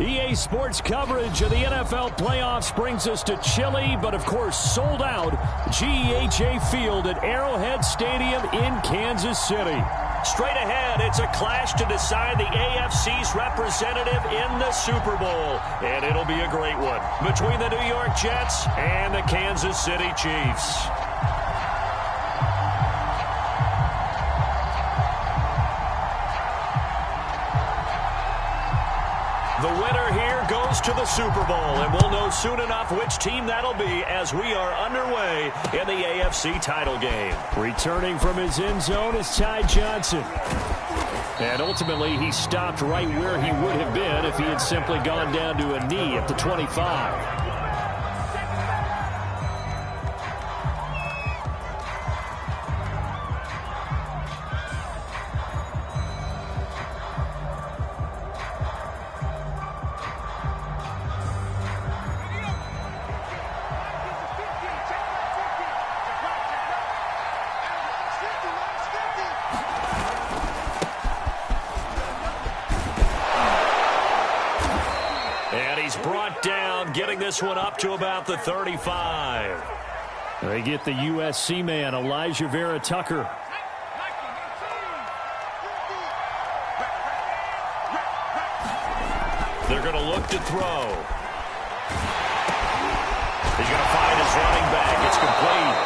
EA Sports coverage of the NFL playoffs brings us to chilly, but of course sold out GEHA Field at Arrowhead Stadium in Kansas City. Straight ahead, it's a clash to decide the AFC's representative in the Super Bowl. And it'll be a great one between the New York Jets and the Kansas City Chiefs. The winner here goes to the Super Bowl, and we'll know soon enough which team that'll be as we are underway in the AFC title game. Returning from his end zone is Ty Johnson. And ultimately, he stopped right where he would have been if he had simply gone down to a knee at the 25. Brought down, getting this one up to about the 35. They get the USC man, Elijah Vera Tucker. They're going to look to throw. He's going to find his running back. It's complete.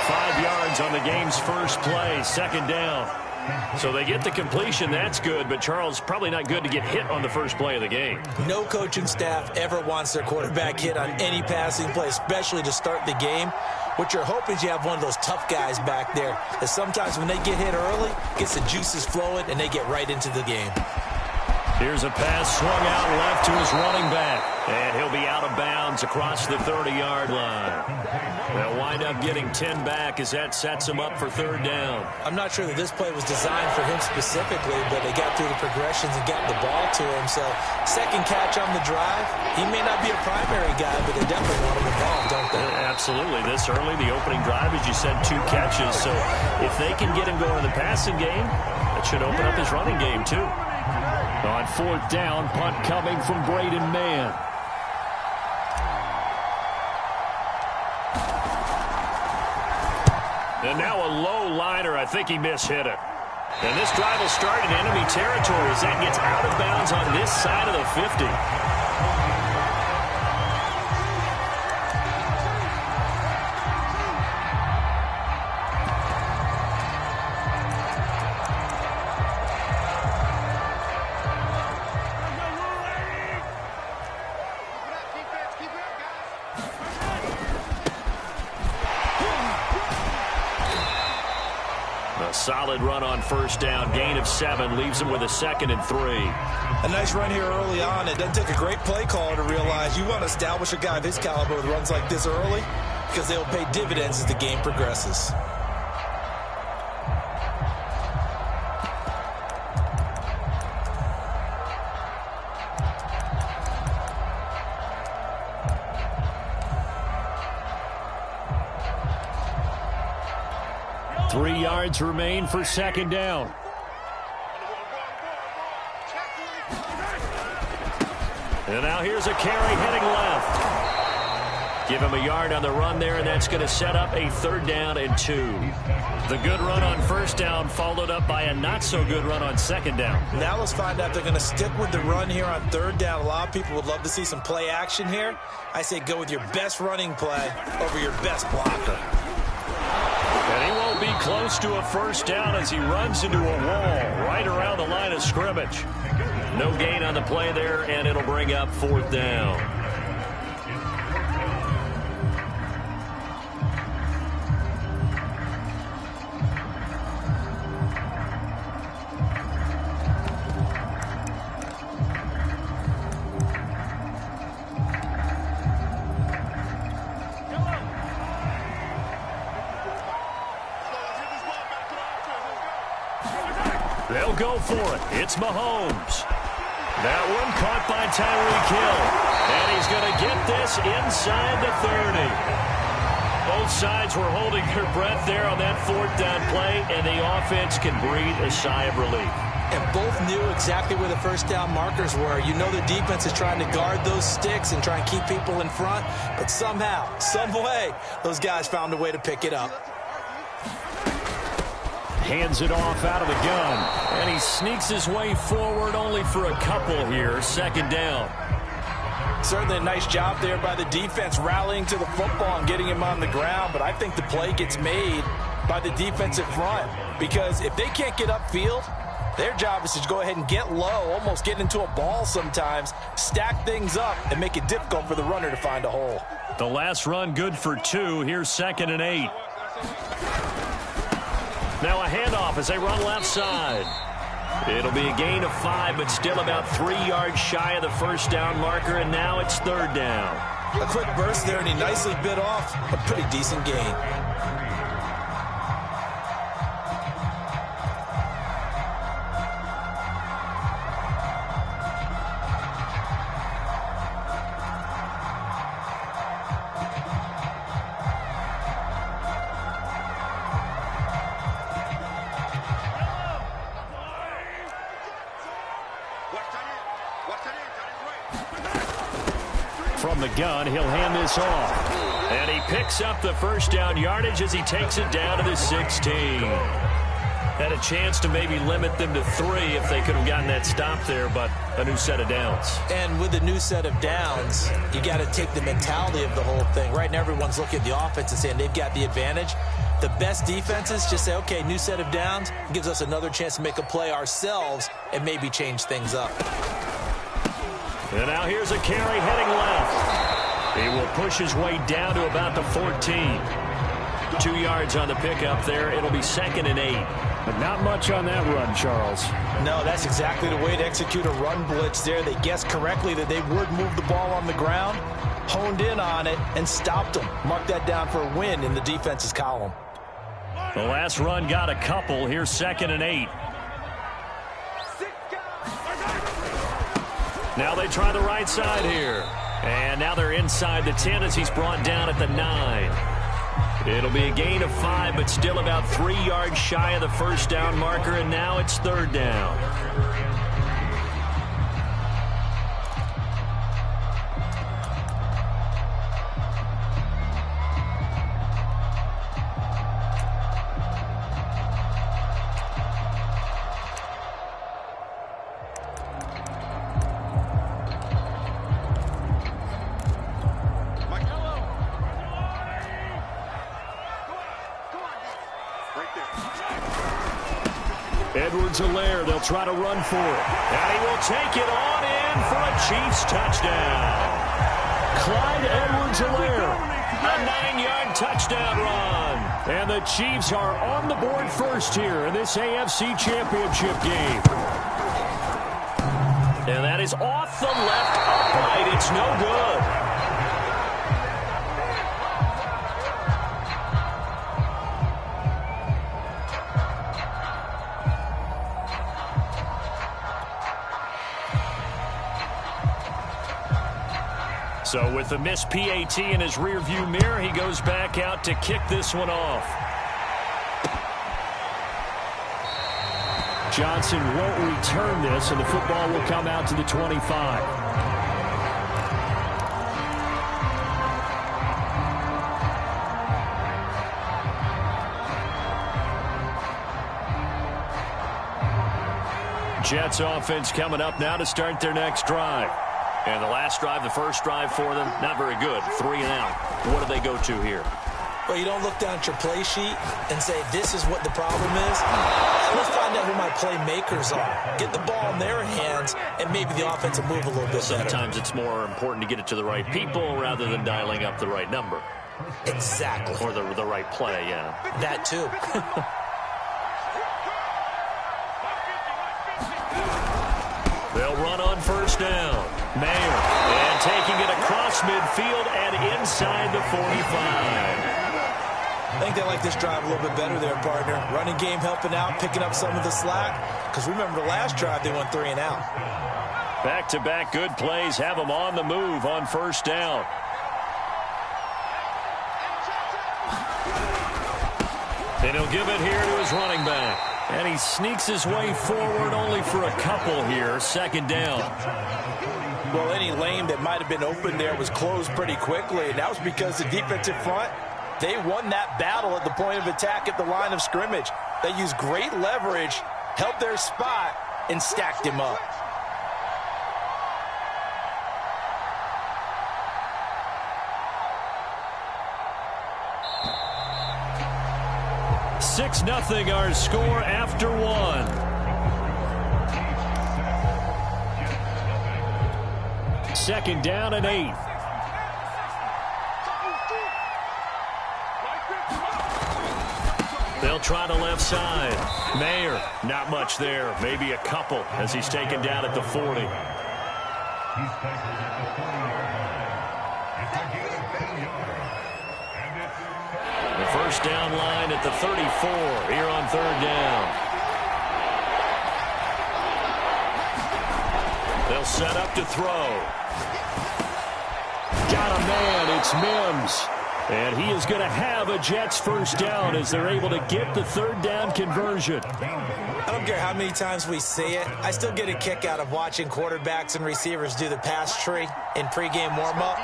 5 yards on the game's first play, second down. So they get the completion. That's good, but Charles, probably not good to get hit on the first play of the game. No coaching staff ever wants their quarterback hit on any passing play, especially to start the game. What you're hoping is you have one of those tough guys back there that sometimes when they get hit early, gets the juices flowing, and they get right into the game. Here's a pass swung out left to his running back. And he'll be out of bounds across the 30-yard line. They'll wind up getting 10 back as that sets him up for third down. I'm not sure that this play was designed for him specifically, but they got through the progressions and got the ball to him. So second catch on the drive. He may not be a primary guy, but they definitely want him involved, don't they? Absolutely. This early, the opening drive, as you said, 2 catches. So if they can get him going in the passing game, that should open up his running game too. On fourth down, punt coming from Braden Mann. And now a low liner. I think he mishit it. And this drive will start in enemy territory as that gets out of bounds on this side of the 50. Solid run on first down. Gain of 7 leaves him with a 2nd and 3. A nice run here early on. It doesn't take a great play caller to realize you want to establish a guy of his caliber with runs like this early because they'll pay dividends as the game progresses. Remain for second down. And now here's a carry heading left. Give him a yard on the run there, and that's going to set up a 3rd down and 2. The good run on first down followed up by a not-so-good run on second down. Now let's find out if they're going to stick with the run here on 3rd down. A lot of people would love to see some play action here. I say go with your best running play over your best blocker. And he won't be close to a first down as he runs into a wall right around the line of scrimmage. No gain on the play there, and it'll bring up 4th down. They'll go for it. It's Mahomes. That one caught by Tyreek Hill. And he's going to get this inside the 30. Both sides were holding their breath there on that fourth down play, and the offense can breathe a sigh of relief. And both knew exactly where the first down markers were. You know the defense is trying to guard those sticks and try and keep people in front, but somehow, some way, those guys found a way to pick it up. Hands it off out of the gun, and he sneaks his way forward only for a couple here. Second down. Certainly a nice job there by the defense rallying to the football and getting him on the ground, but I think the play gets made by the defensive front because if they can't get upfield, their job is to go ahead and get low, almost get into a ball sometimes, stack things up, and make it difficult for the runner to find a hole. The last run good for 2. Here's 2nd and 8. Now a handoff as they run left side. It'll be a gain of 5, but still about 3 yards shy of the first down marker, and now it's 3rd down. A quick burst there, and he nicely bit off a pretty decent gain. From the gun, he'll hand this off. And he picks up the first down yardage as he takes it down to the 16. Had a chance to maybe limit them to 3 if they could have gotten that stop there, but a new set of downs. And with the new set of downs, you got to take the mentality of the whole thing. Right now, everyone's looking at the offense and saying they've got the advantage. The best defenses just say, okay, new set of downs gives us another chance to make a play ourselves and maybe change things up. And now here's a carry heading left. He will push his way down to about the 14. 2 yards on the pickup there. It'll be 2nd and 8. But not much on that run, Charles. No, that's exactly the way to execute a run blitz there. They guessed correctly that they would move the ball on the ground, honed in on it, and stopped them. Mark that down for a win in the defense's column. The last run got a couple. Here's 2nd and 8. Now they try the right side here. And now they're inside the 10 as he's brought down at the 9. It'll be a gain of 5, but still about 3 yards shy of the first down marker, and now it's 3rd down. Edwards-Helaire, they'll try to run for it. And he will take it on in for a Chiefs touchdown. Clyde Edwards-Helaire, a 9-yard touchdown run. And the Chiefs are on the board first here in this AFC Championship game. And that is off the left upright. It's no good. So with the missed PAT in his rearview mirror, he goes back out to kick this one off. Johnson won't return this, and the football will come out to the 25. Jets offense coming up now to start their next drive. And the last drive, the first drive for them, not very good. 3 and out. What do they go to here? Well, you don't look down at your play sheet and say, this is what the problem is. Let's find out who my playmakers are. Get the ball in their hands, and maybe the offense will move a little bit better. Sometimes it's more important to get it to the right people rather than dialing up the right number. Exactly. Or the right play, yeah. That, too. They'll run on first down. Mayer, and taking it across midfield and inside the 45. I think they like this drive a little bit better there, partner. Running game helping out, picking up some of the slack. Because remember, the last drive, they went 3 and out. Back-to-back good plays have them on the move on first down. And he'll give it here to his running back. And he sneaks his way forward only for a couple here. Second down. Well, any lane that might have been open there was closed pretty quickly, and that was because the defensive front, they won that battle at the point of attack at the line of scrimmage. They used great leverage, held their spot, and stacked him up. Six 0 our score after one. Second down and 8. They'll try the left side. Mayer, not much there. Maybe a couple as he's taken down at the 40. The first down line at the 34 here on third down. They'll set up to throw. Got a man. It's Mims. And he is going to have a Jets first down as they're able to get the third down conversion. I don't care how many times we see it. I still get a kick out of watching quarterbacks and receivers do the pass tree in pregame warm-up.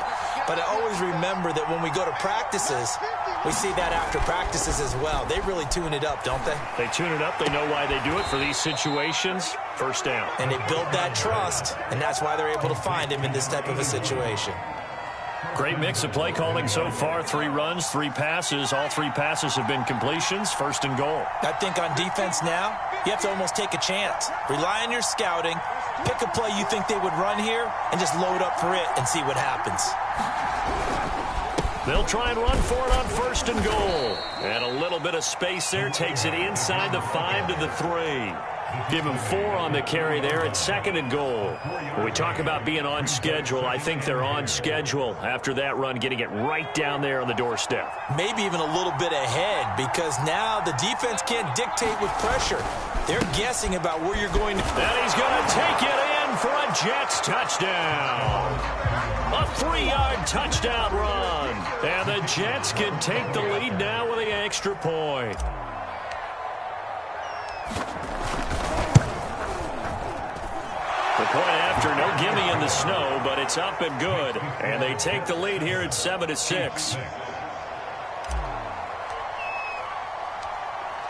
But I always remember that when we go to practices, we see that after practices as well. They really tune it up, don't they? They tune it up. They know why they do it for these situations. First down. And they build that trust, and that's why they're able to find him in this type of a situation. Great mix of play calling so far. 3 runs, 3 passes. All 3 passes have been completions. First and goal. I think on defense now, you have to almost take a chance. Rely on your scouting. Pick a play you think they would run here and just load up for it and see what happens. They'll try and run for it on first and goal. And a little bit of space there takes it inside the 5 to the 3. Give him 4 on the carry there at second and goal. When we talk about being on schedule, I think they're on schedule after that run, getting it right down there on the doorstep. Maybe even a little bit ahead because now the defense can't dictate with pressure. They're guessing about where you're going to. And he's going to take it in for a Jets touchdown. A 3-yard touchdown run. And the Jets can take the lead now with the extra point. The point after, no gimme in the snow, but it's up and good. And they take the lead here at 7-6.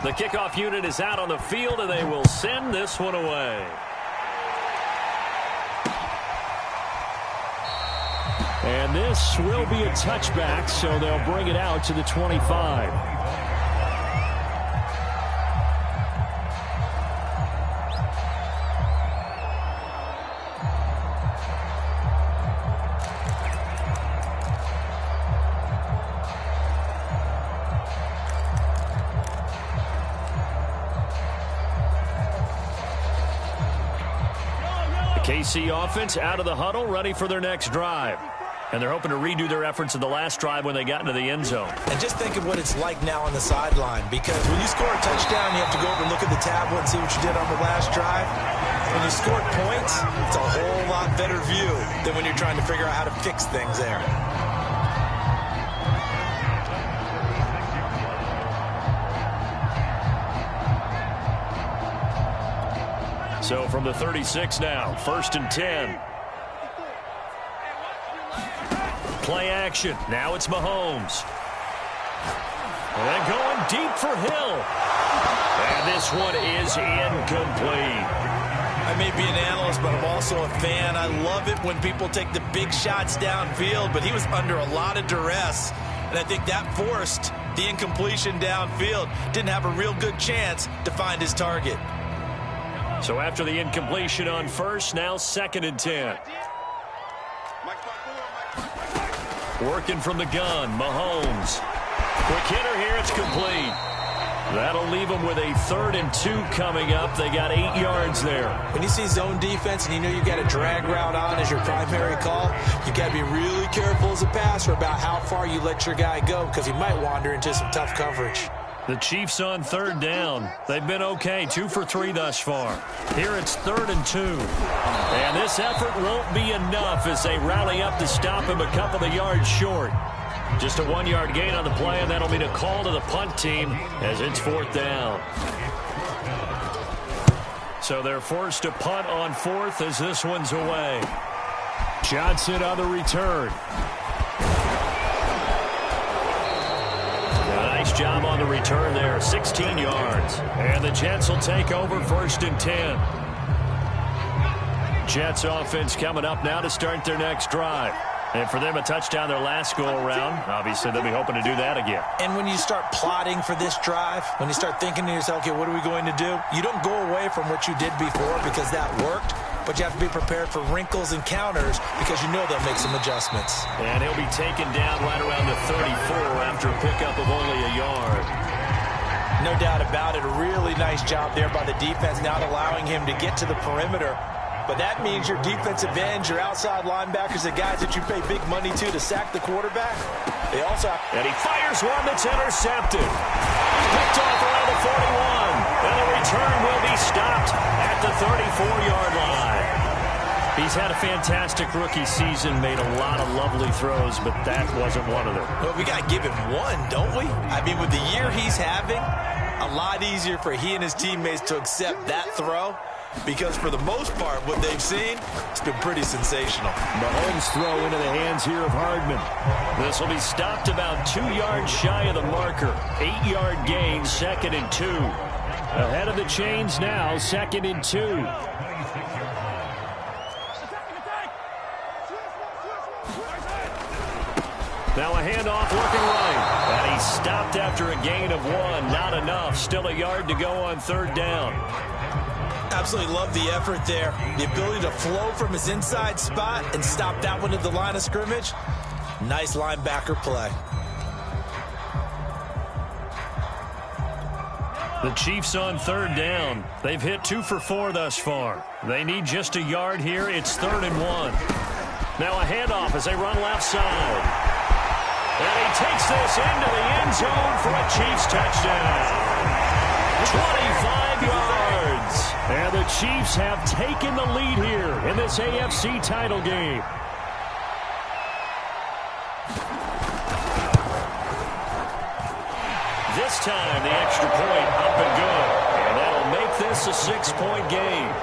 The kickoff unit is out on the field, and they will send this one away. And this will be a touchback, so they'll bring it out to the 25. KC offense out of the huddle, ready for their next drive. And they're hoping to redo their efforts in the last drive when they got into the end zone. And just think of what it's like now on the sideline, because when you score a touchdown, you have to go over and look at the tablet and see what you did on the last drive. When you scored points, it's a whole lot better view than when you're trying to figure out how to fix things there. So from the 36 now, first and 10. Play action. Now it's Mahomes. And going deep for Hill. And this one is incomplete. I may be an analyst, but I'm also a fan. I love it when people take the big shots downfield, but he was under a lot of duress, and I think that forced the incompletion downfield. Didn't have a real good chance to find his target. So after the incompletion on first, now second and 10. Working from the gun, Mahomes. Quick hitter here, it's complete. That'll leave them with a 3rd and 2 coming up. They got 8 yards there. When you see zone defense and you know you got a drag route on as your primary call, you got to be really careful as a passer about how far you let your guy go because he might wander into some tough coverage. The Chiefs on 3rd down. They've been okay, 2 for 3 thus far. Here it's 3rd and 2. And this effort won't be enough as they rally up to stop him a couple of yards short. Just a 1-yard gain on the play, and that'll mean a call to the punt team as it's 4th down. So they're forced to punt on 4th as this one's away. Johnson on the return. Nice job on the return there, 16 yards. And the Jets will take over 1st and 10. Jets offense coming up now to start their next drive. And for them, a touchdown their last go-around. Obviously, they'll be hoping to do that again. And when you start plotting for this drive, when you start thinking to yourself, okay, what are we going to do? You don't go away from what you did before because that worked, but you have to be prepared for wrinkles and counters because you know they'll make some adjustments. And he'll be taken down right around the 34 after a pickup of only a yard. No doubt about it. A really nice job there by the defense, not allowing him to get to the perimeter. But that means your defensive ends, your outside linebackers, the guys that you pay big money to sack the quarterback, they also have... And he fires one that's intercepted. Picked off around the 41. And the return will be stopped at the 34-yard line. He's had a fantastic rookie season, made a lot of lovely throws, but that wasn't one of them. Well, we got to give him one, don't we? I mean, with the year he's having, a lot easier for he and his teammates to accept that throw. Because for the most part, what they've seen, it's been pretty sensational. Mahomes throw into the hands here of Hardman. This will be stopped about 2 yards shy of the marker. 8-yard gain, 2nd and 2. Ahead of the chains now, 2nd and 2. Now a handoff looking right. And he's stopped after a gain of 1. Not enough. Still a yard to go on 3rd down. Absolutely love the effort there. The ability to flow from his inside spot and stop that one at the line of scrimmage. Nice linebacker play. The Chiefs on 3rd down. They've hit 2 for 4 thus far. They need just a yard here. It's 3rd and 1. Now a handoff as they run left side. And he takes this into the end zone for a Chiefs touchdown. 25 yards. And the Chiefs have taken the lead here in this AFC title game. This time the extra point up and good. And that'll make this a 6-point game.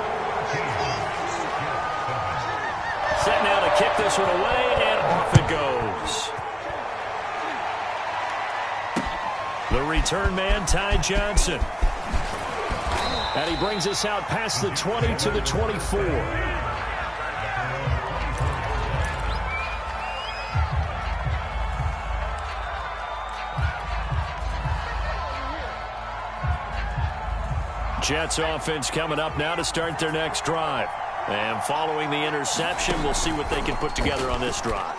Set now to kick this one away, and off it goes. The return man, Ty Johnson. And he brings us out past the 20 to the 24. Jets offense coming up now to start their next drive. And following the interception, we'll see what they can put together on this drive.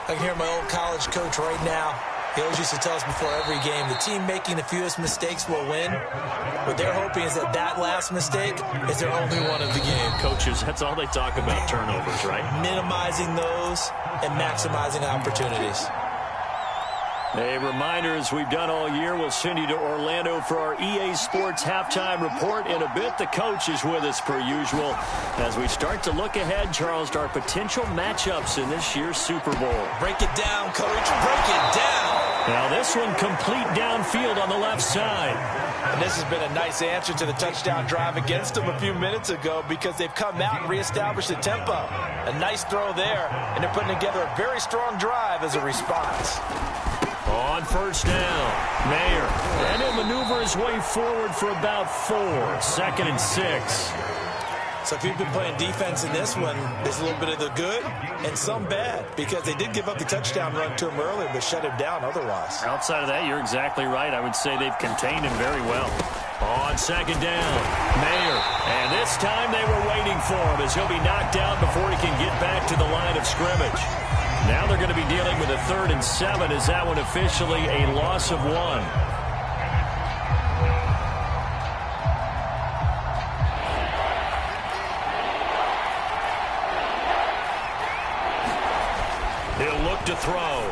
I can hear my old college coach right now. He always used to tell us before every game, the team making the fewest mistakes will win. What they're hoping is that that last mistake is their only one of the game. Coaches, that's all they talk about, turnovers, right? Minimizing those and maximizing opportunities. A reminder, as we've done all year, we'll send you to Orlando for our EA Sports halftime report in a bit. The coach is with us per usual as we start to look ahead, Charles, to our potential matchups in this year's Super Bowl. Break it down, Coach. Break it down. Now this one complete downfield on the left side. And this has been a nice answer to the touchdown drive against them a few minutes ago because they've come out and reestablished the tempo. A nice throw there, and they're putting together a very strong drive as a response. On 1st down, Mayer. And he'll maneuver his way forward for about 4. 2nd and 6. So if you've been playing defense in this one, there's a little bit of the good and some bad because they did give up the touchdown run to him earlier but shut him down otherwise. Outside of that, you're exactly right. I would say they've contained him very well. On 2nd down, Mayer. And this time they were waiting for him as he'll be knocked out before he can get back to the line of scrimmage. Now they're going to be dealing with a 3rd and 7 as that one officially a loss of 1. He'll look to throw.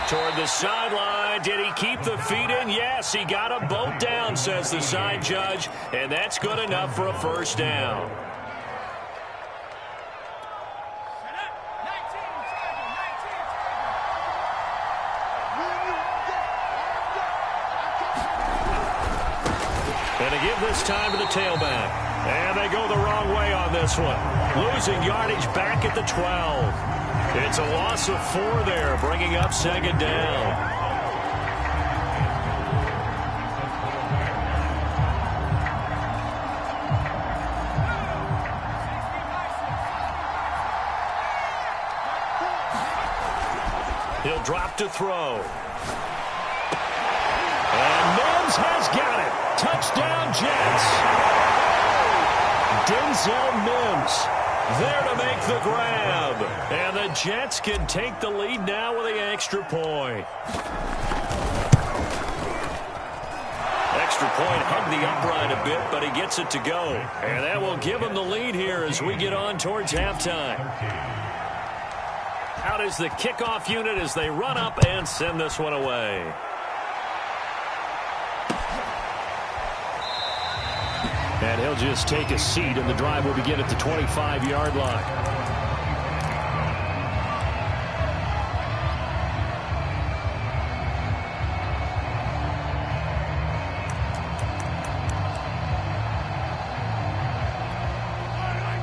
Toward the sideline. Did he keep the feet in? Yes, he got them both down, says the side judge. And that's good enough for a 1st down. they give this time to the tailback. And they go the wrong way on this one. Losing yardage back at the 12. It's a loss of 4 there, bringing up second down. He'll drop to throw. And Mims has got it. Touchdown, Jets. Denzel Mims there to make the grab. And the Jets can take the lead now with the extra point. Extra point hugged the upright a bit, but he gets it to go. And that will give him the lead here as we get on towards halftime. Out is the kickoff unit as they run up and send this one away. And he'll just take a seat, and the drive will begin at the 25-yard line.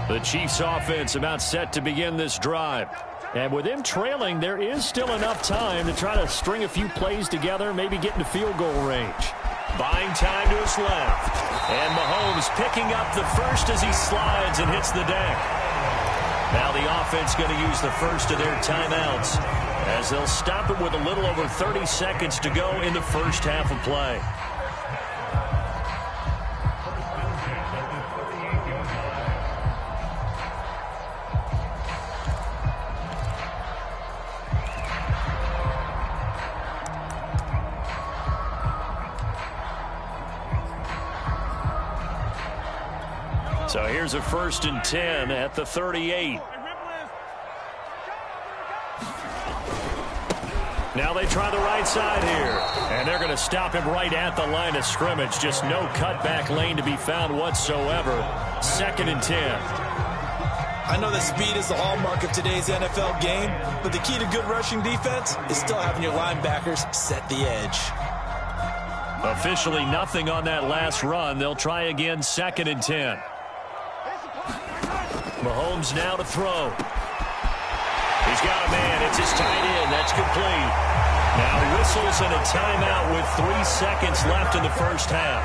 The Chiefs offense about set to begin this drive. And with them trailing, there is still enough time to try to string a few plays together, maybe get into field goal range. Buying time to his left. And Mahomes picking up the first as he slides and hits the deck. Now the offense going to use the first of their timeouts as they'll stop it with a little over 30 seconds to go in the first half of play. So here's a 1st and 10 at the 38. Now they try the right side here. And they're going to stop him right at the line of scrimmage. Just no cutback lane to be found whatsoever. 2nd and 10. I know that speed is the hallmark of today's NFL game, but the key to good rushing defense is still having your linebackers set the edge. Officially nothing on that last run. They'll try again, 2nd and 10. Mahomes now to throw. He's got a man. It's his tight end. That's complete. Now whistles and a timeout with 3 seconds left in the first half.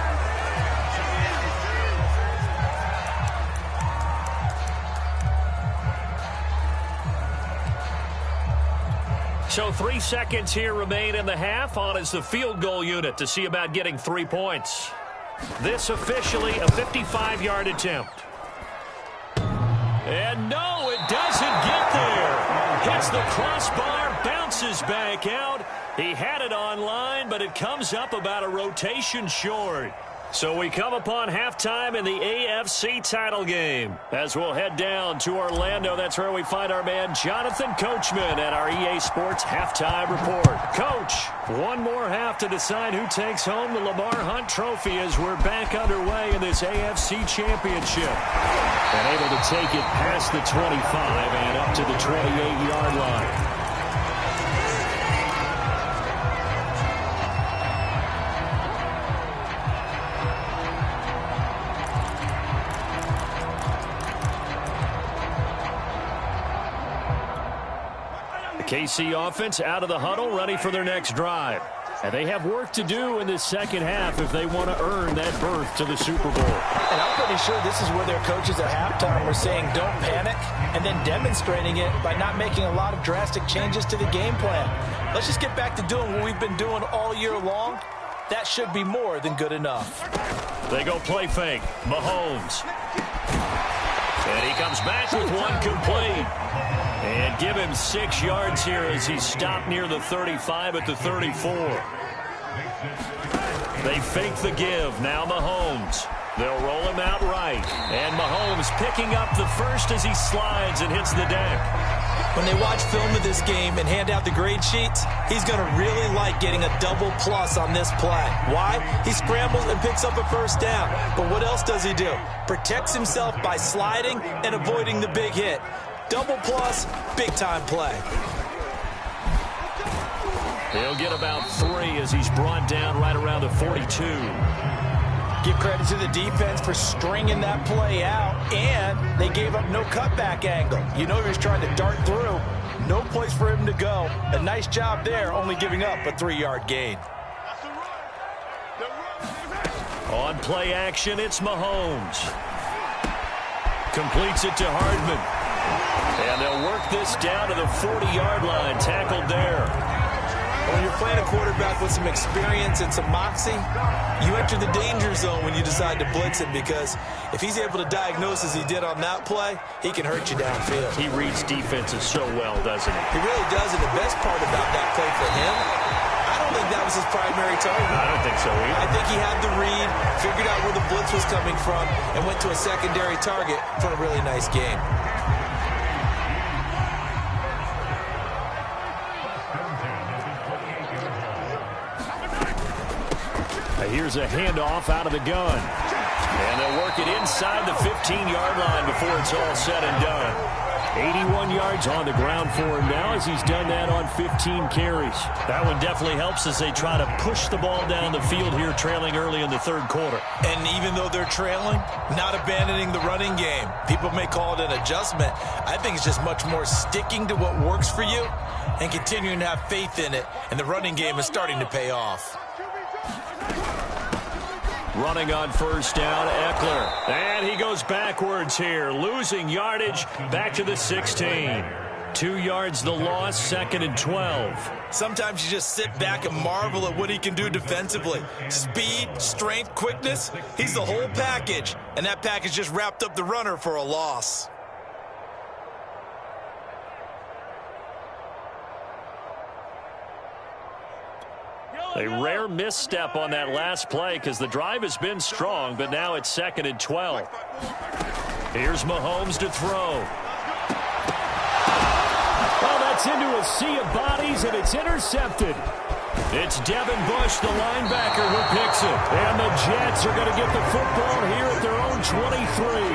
So 3 seconds here remain in the half. On is the field goal unit to see about getting 3 points. This officially a 55-yard attempt. And no, it doesn't get there. Hits the crossbar, bounces back out. He had it online, but it comes up about a rotation short. So we come upon halftime in the AFC title game. As we'll head down to Orlando, that's where we find our man Jonathan Coachman at our EA Sports Halftime Report. Coach, one more half to decide who takes home the Lamar Hunt Trophy as we're back underway in this AFC Championship. And able to take it past the 25 and up to the 28-yard line. KC offense out of the huddle, ready for their next drive. And they have work to do in this second half if they want to earn that berth to the Super Bowl. And I'm pretty sure this is where their coaches at halftime were saying don't panic, and then demonstrating it by not making a lot of drastic changes to the game plan. Let's just get back to doing what we've been doing all year long. That should be more than good enough. They go play fake. Mahomes. And he comes back with one complete. And give him 6 yards here as he's stopped near the 35 at the 34. They fake the give. Now Mahomes. They'll roll him out right. And Mahomes picking up the first as he slides and hits the deck. When they watch film of this game and hand out the grade sheets, he's going to really like getting a double plus on this play. Why? He scrambles and picks up a first down. But what else does he do? Protects himself by sliding and avoiding the big hit. Double plus, big-time play. He'll get about 3 as he's brought down right around the 42. Give credit to the defense for stringing that play out, and they gave up no cutback angle. You know he was trying to dart through. No place for him to go. A nice job there, only giving up a 3-yard gain. On play action, it's Mahomes. Completes it to Hardman. And they'll work this down to the 40-yard line. Tackled there. When you're playing a quarterback with some experience and some moxie, you enter the danger zone when you decide to blitz him, because if he's able to diagnose as he did on that play, he can hurt you downfield. He reads defenses so well, doesn't he? He really does, and the best part about that play for him, I don't think that was his primary target. I don't think so either. I think he had the read, figured out where the blitz was coming from, and went to a secondary target for a really nice game. Here's a handoff out of the gun. And they'll work it inside the 15-yard line before it's all said and done. 81 yards on the ground for him now, as he's done that on 15 carries. That one definitely helps as they try to push the ball down the field here, trailing early in the third quarter. And even though they're trailing, not abandoning the running game. People may call it an adjustment. I think it's just much more sticking to what works for you and continuing to have faith in it. And the running game is starting to pay off. Running on first down, Eckler. And he goes backwards here, losing yardage back to the 16. 2 yards the loss, 2nd and 12. Sometimes you just sit back and marvel at what he can do defensively. Speed, strength, quickness, he's the whole package. And that package just wrapped up the runner for a loss. A rare misstep on that last play because the drive has been strong, but now it's 2nd and 12. Here's Mahomes to throw. Oh, that's into a sea of bodies, and it's intercepted. It's Devin Bush, the linebacker, who picks it. And the Jets are going to get the football here at their own 23.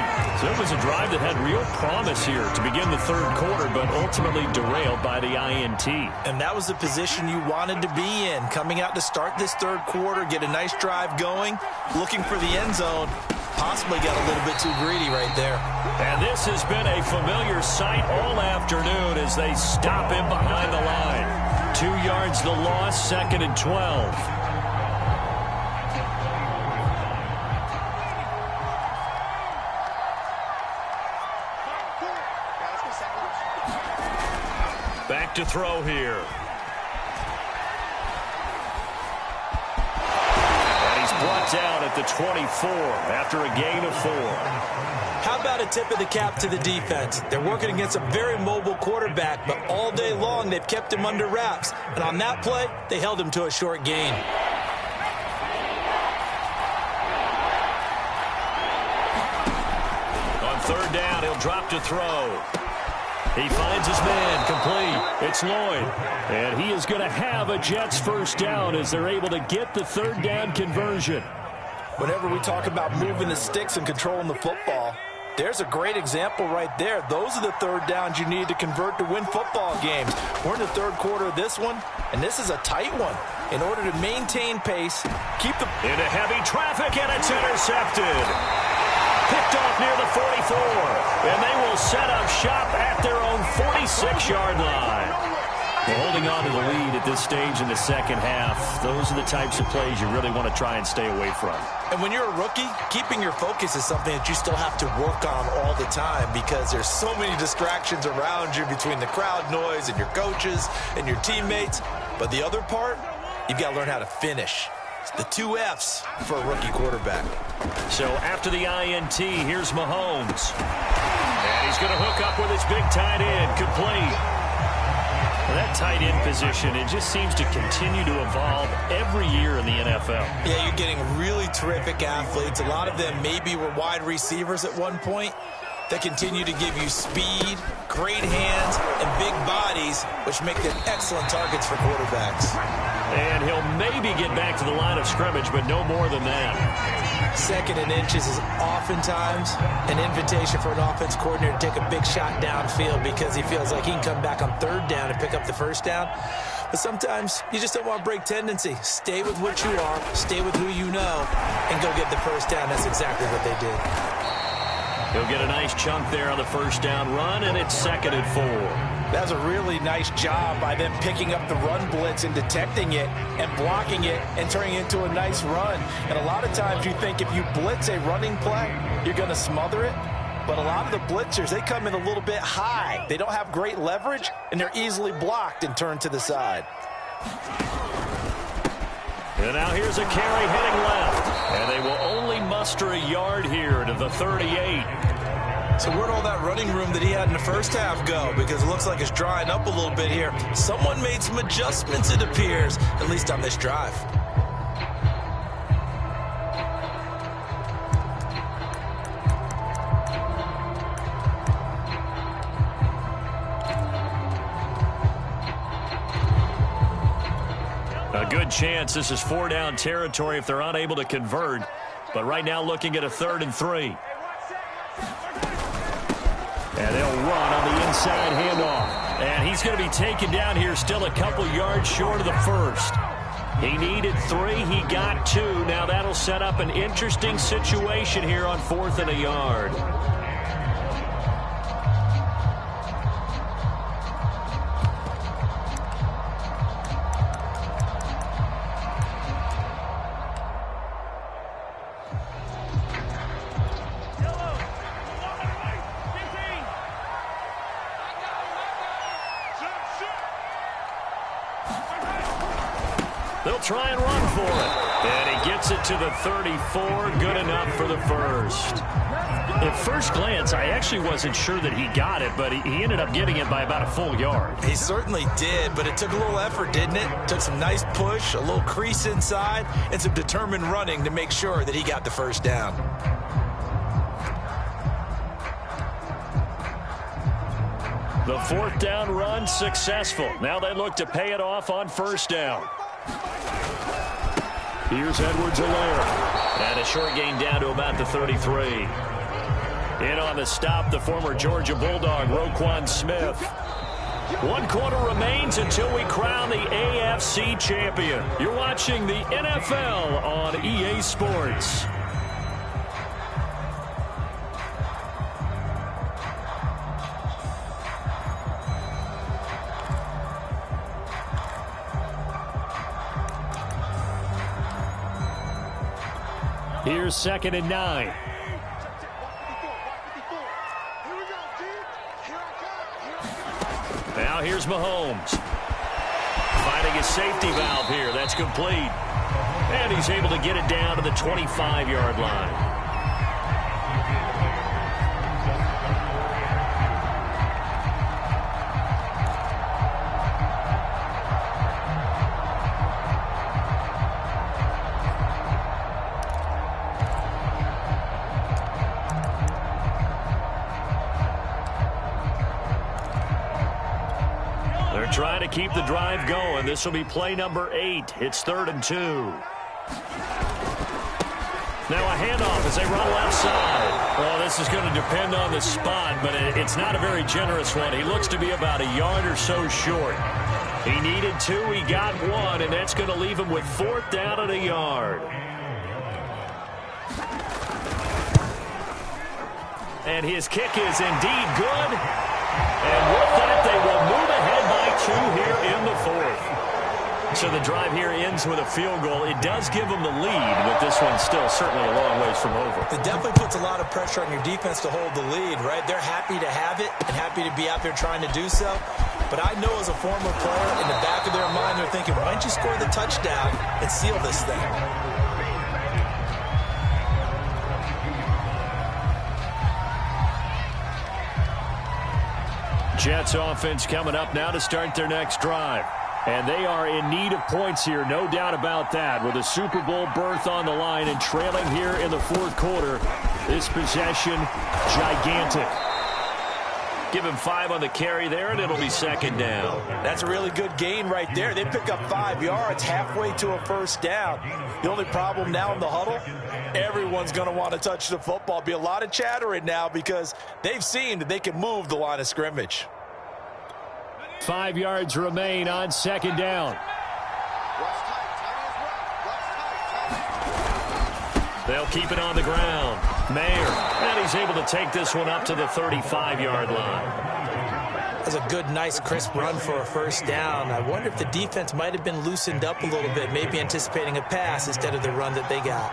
So it was a drive that had real promise here to begin the third quarter, but ultimately derailed by the INT. And that was the position you wanted to be in, coming out to start this third quarter, get a nice drive going, looking for the end zone. Possibly got a little bit too greedy right there. And this has been a familiar sight all afternoon as they stop him behind the line. 2 yards the loss, 2nd and 12. Back to throw here. And he's brought down at the 24 after a gain of 4. How about a tip of the cap to the defense? They're working against a very mobile quarterback, but all day long they've kept him under wraps. And on that play, they held him to a short gain. On third down, he'll drop to throw. He finds his man, complete. It's Lloyd. And he is going to have a Jets first down as they're able to get the third down conversion. Whenever we talk about moving the sticks and controlling the football, there's a great example right there. Those are the third downs you need to convert to win football games. We're in the third quarter of this one, and this is a tight one. In order to maintain pace, keep the... Into heavy traffic, and it's intercepted. Picked off near the 44, and they will set up shop at their own 46-yard line. Well, holding on to the lead at this stage in the second half, those are the types of plays you really want to try and stay away from. And when you're a rookie, keeping your focus is something that you still have to work on all the time because there's so many distractions around you between the crowd noise and your coaches and your teammates. But the other part, you've got to learn how to finish. It's the 2 F's for a rookie quarterback. So after the INT, here's Mahomes. And he's going to hook up with his big tight end, complete. That tight end position, it just seems to continue to evolve every year in the NFL. Yeah, you're getting really terrific athletes. A lot of them maybe were wide receivers at one point that continue to give you speed, great hands, and big bodies, which make them excellent targets for quarterbacks. And he'll maybe get back to the line of scrimmage, but no more than that. 2nd and inches is oftentimes an invitation for an offense coordinator to take a big shot downfield because he feels like he can come back on third down and pick up the first down. But sometimes you just don't want to break tendency. Stay with what you are, stay with who you know, and go get the first down. That's exactly what they did. He'll get a nice chunk there on the first down run, and it's 2nd and 4. That's a really nice job by them picking up the run blitz and detecting it and blocking it and turning it into a nice run. And a lot of times you think if you blitz a running play, you're going to smother it. But a lot of the blitzers, they come in a little bit high. They don't have great leverage, and they're easily blocked and turned to the side. And now here's a carry heading left. And they will only muster a yard here to the 38. So where'd all that running room that he had in the first half go? Because it looks like it's drying up a little bit here. Someone made some adjustments, it appears, at least on this drive. A good chance this is 4-down territory if they're unable to convert. But right now looking at a 3rd and 3. And they'll run on the inside handoff. And he's going to be taken down here still a couple yards short of the first. He needed 3. He got 2. Now that'll set up an interesting situation here on 4th and a yard. They'll try and run for it. And he gets it to the 34. Good enough for the first. At first glance, I actually wasn't sure that he got it, but he ended up getting it by about a full yard. He certainly did, but it took a little effort, didn't it? Took some nice push, a little crease inside, and some determined running to make sure that he got the first down. The 4th down run successful. Now they look to pay it off on 1st down. Here's Edwards-Helaire. And a short gain down to about the 33. In on the stop, the former Georgia Bulldog, Roquan Smith. 1 quarter remains until we crown the AFC champion. You're watching the NFL on EA Sports. Here's 2nd and 9. Now here's Mahomes. Finding his safety valve here. That's complete. And he's able to get it down to the 25-yard line. Trying to keep the drive going. This will be play number 8. It's 3rd and 2. Now a handoff as they run left side. Well, this is going to depend on the spot, but it's not a very generous one. He looks to be about a yard or so short. He needed 2. He got 1, and that's going to leave him with 4th down and a yard. And his kick is indeed good. And with that, they will move ahead by 2 here in the 4th. So the drive here ends with a field goal. It does give them the lead, but this one's still certainly a long ways from over. It definitely puts a lot of pressure on your defense to hold the lead, right? They're happy to have it and happy to be out there trying to do so. But I know as a former player, in the back of their mind, they're thinking, why don't you score the touchdown and seal this thing? Jets offense coming up now to start their next drive. And they are in need of points here, no doubt about that, with a Super Bowl berth on the line and trailing here in the 4th quarter. This possession, gigantic. Give him 5 on the carry there, and it'll be 2nd down. That's a really good gain right there. They pick up 5 yards halfway to a first down. The only problem now in the huddle, everyone's going to want to touch the football. Be a lot of chattering now because they've seen that they can move the line of scrimmage. 5 yards remain on second down. They'll keep it on the ground. Mayer, and he's able to take this one up to the 35-yard line. That's a good, nice, crisp run for a first down. I wonder if the defense might have been loosened up a little bit, maybe anticipating a pass instead of the run that they got.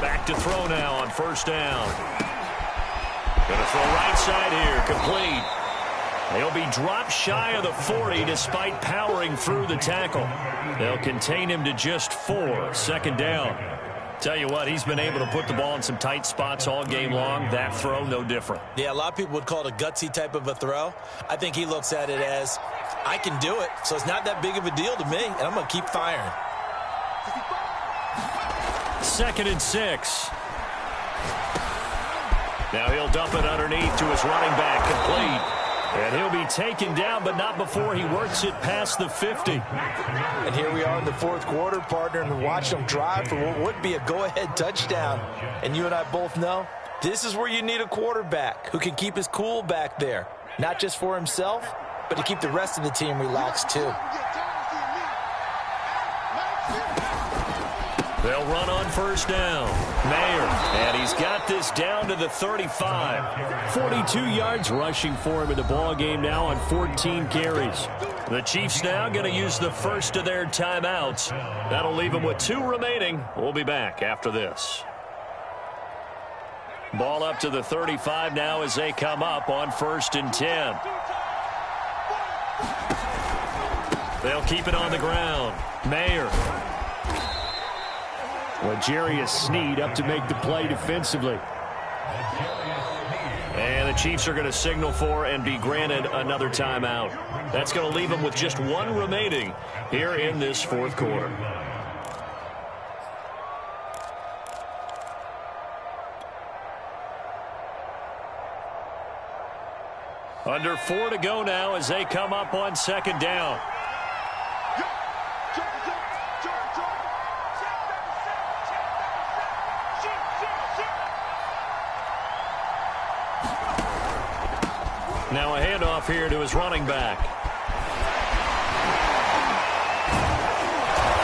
Back to throw now on first down. Going to throw right side here, complete. He'll be dropped shy of the 40 despite powering through the tackle. They'll contain him to just 4, second down. Tell you what, he's been able to put the ball in some tight spots all game long. That throw, no different. Yeah, a lot of people would call it a gutsy type of a throw. I think he looks at it as, I can do it, so it's not that big of a deal to me, and I'm going to keep firing. 2nd and 6. Now he'll dump it underneath to his running back, complete. And he'll be taken down, but not before he works it past the 50. And here we are in the fourth quarter, partner, and watch them drive for what would be a go-ahead touchdown. And you and I both know this is where you need a quarterback who can keep his cool back there, not just for himself, but to keep the rest of the team relaxed too. They'll run on first down. Mayer, and he's got this down to the 35. 42 yards rushing for him in the ball game now on 14 carries. The Chiefs now going to use the first of their timeouts. That'll leave them with 2 remaining. We'll be back after this. Ball up to the 35 now as they come up on 1st and 10. They'll keep it on the ground. Mayer. L'Jarius Sneed up to make the play defensively. And the Chiefs are going to signal for and be granted another timeout. That's going to leave them with just 1 remaining here in this fourth quarter. Under 4 to go now as they come up on second down. Now a handoff here to his running back.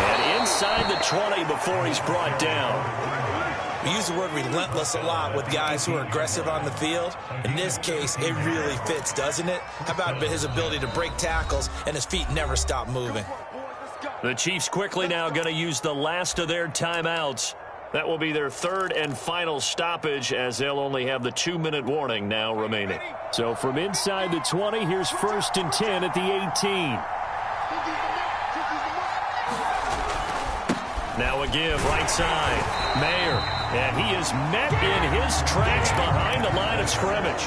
And inside the 20 before he's brought down. We use the word relentless a lot with guys who are aggressive on the field. In this case, it really fits, doesn't it? How about his ability to break tackles and his feet never stop moving? The Chiefs quickly now going to use the last of their timeouts. That will be their 3rd and final stoppage as they'll only have the 2-minute warning now remaining. So from inside the 20, here's 1st and 10 at the 18. Now a give right side. Mayer. And he is met in his tracks behind the line of scrimmage.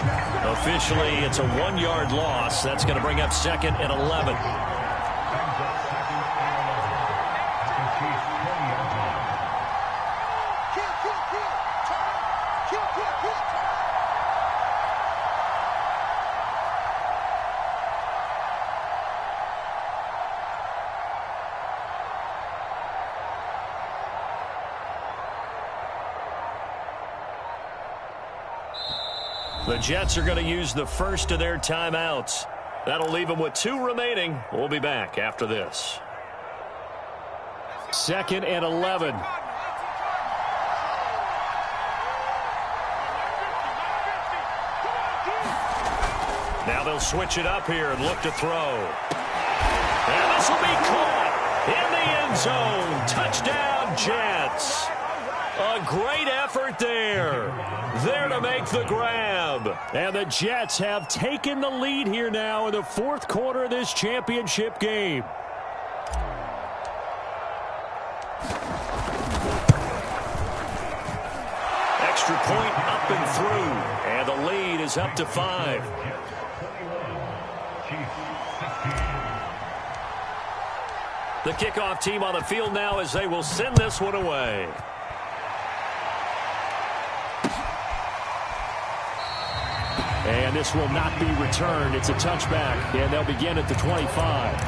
Officially, it's a 1-yard loss. That's going to bring up 2nd and 11. The Jets are going to use the first of their timeouts. That'll leave them with 2 remaining. We'll be back after this. 2nd and 11. Now they'll switch it up here and look to throw. And this will be caught in the end zone. Touchdown, Jets. A great effort there. There to make the grab. And the Jets have taken the lead here now in the fourth quarter of this championship game. Extra point up and through. And the lead is up to 5. The kickoff team on the field now as they will send this one away. And this will not be returned. It's a touchback, and they'll begin at the 25.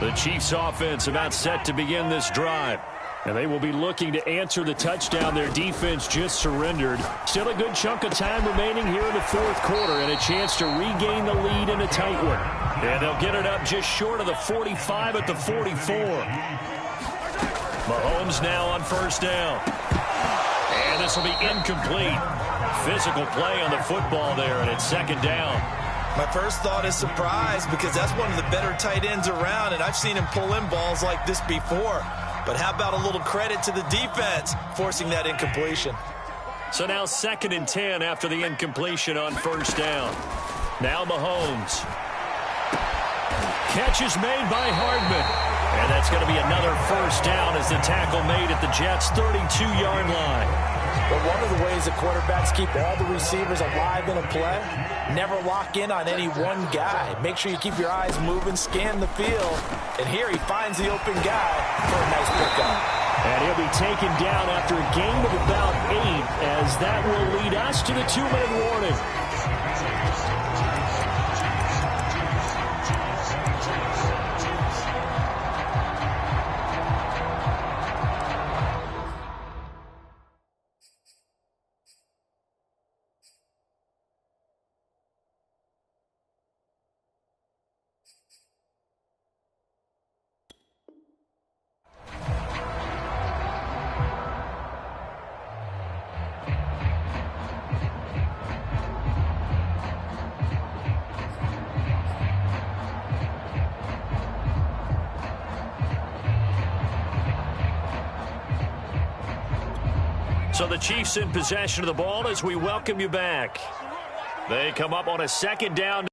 The Chiefs offense about set to begin this drive. And they will be looking to answer the touchdown their defense just surrendered. Still a good chunk of time remaining here in the fourth quarter and a chance to regain the lead in a tight one. And they'll get it up just short of the 45 at the 44. Mahomes now on first down. And this will be incomplete. Physical play on the football there, and it's second down. My first thought is surprise because that's one of the better tight ends around, and I've seen him pull in balls like this before. But how about a little credit to the defense forcing that incompletion? So now 2nd and 10 after the incompletion on first down. Now Mahomes. Catch is made by Hardman. And that's going to be another first down as the tackle made at the Jets' 32-yard line. But one of the ways that quarterbacks keep all the receivers alive in a play, never lock in on any one guy. Make sure you keep your eyes moving, scan the field. And here he finds the open guy for a nice pickup. And he'll be taken down after a gain of about 8, as that will lead us to the 2-minute warning. So the Chiefs in possession of the ball as we welcome you back. They come up on a second down.